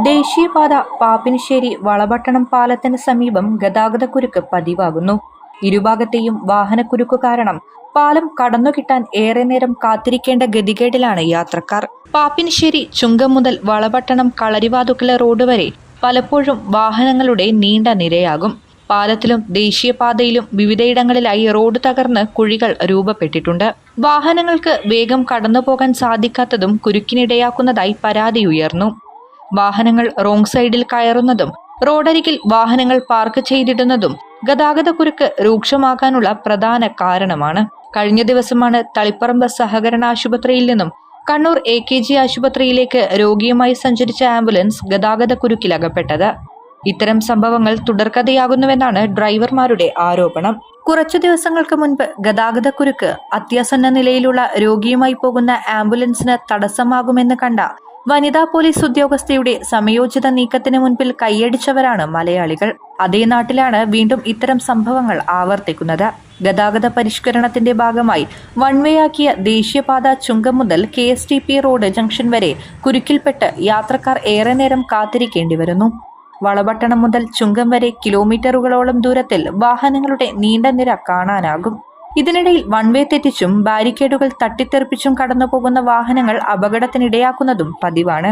ദേശീയപാത പാപ്പിനിശ്ശേരി വളപട്ടണം പാലത്തിന് സമീപം ഗതാഗതക്കുരുക്ക് പതിവാകുന്നു. ഇരുഭാഗത്തെയും വാഹനക്കുരുക്ക് കാരണം പാലം കടന്നുകിട്ടാൻ ഏറെ നേരം കാത്തിരിക്കേണ്ട ഗതികേടിലാണ് യാത്രക്കാർ. പാപ്പിനിശ്ശേരി ചുങ്കം മുതൽ വളപട്ടണം കളരിവാതുക്കല റോഡ് വരെ പലപ്പോഴും വാഹനങ്ങളുടെ നീണ്ട നിരയാകും. പാലത്തിലും ദേശീയപാതയിലും വിവിധയിടങ്ങളിലായി റോഡ് തകർന്ന് കുഴികൾ രൂപപ്പെട്ടിട്ടുണ്ട്. വാഹനങ്ങൾക്ക് വേഗം കടന്നുപോകാൻ സാധിക്കാത്തതും കുരുക്കിനിടയാക്കുന്നതായി പരാതിയുയർന്നു. വാഹനങ്ങൾ റോങ് സൈഡിൽ കയറുന്നതും റോഡരികിൽ വാഹനങ്ങൾ പാർക്ക് ചെയ്തിടുന്നതും ഗതാഗതക്കുരുക്ക് രൂക്ഷമാകാനുള്ള പ്രധാന കാരണമാണ്. കഴിഞ്ഞ ദിവസമാണ് തളിപ്പറമ്പ് സഹകരണ ആശുപത്രിയിൽ നിന്നും കണ്ണൂർ AKG ആശുപത്രിയിലേക്ക് രോഗിയുമായി സഞ്ചരിച്ച ആംബുലൻസ് ഗതാഗതക്കുരുക്കിലകപ്പെട്ടത്. ഇത്തരം സംഭവങ്ങൾ തുടർക്കഥയാകുന്നുവെന്നാണ് ഡ്രൈവർമാരുടെ ആരോപണം. കുറച്ചു ദിവസങ്ങൾക്ക് മുൻപ് ഗതാഗതക്കുരുക്ക് അത്യാസന്ന നിലയിലുള്ള രോഗിയുമായി പോകുന്ന ആംബുലൻസിന് തടസ്സമാകുമെന്ന് കണ്ട വനിതാ പോലീസ് ഉദ്യോഗസ്ഥയുടെ സമയോചിത നീക്കത്തിന് മുൻപിൽ കൈയടിച്ചവരാണ് മലയാളികൾ. അതേ നാട്ടിലാണ് വീണ്ടും ഇത്തരം സംഭവങ്ങൾ ആവർത്തിക്കുന്നത്. ഗതാഗത പരിഷ്കരണത്തിന്റെ ഭാഗമായി വൺവേ ആക്കിയ ദേശീയപാത ചുങ്കം മുതൽ KSTP റോഡ് ജംഗ്ഷൻ വരെ കുരുക്കിൽപ്പെട്ട് യാത്രക്കാർ ഏറെ നേരം കാത്തിരിക്കേണ്ടി വരുന്നു. വളപട്ടണം മുതൽ ചുങ്കം വരെ കിലോമീറ്ററുകളോളം ദൂരത്തിൽ വാഹനങ്ങളുടെ നീണ്ട നിര കാണാനാകും. ഇതിനിടയിൽ വൺവേ തെറ്റിച്ചും ബാരിക്കേഡുകൾ തട്ടിത്തെറിപ്പിച്ചും കടന്നുപോകുന്ന വാഹനങ്ങൾ അപകടത്തിനിടയാക്കുന്നതും പതിവാണ്.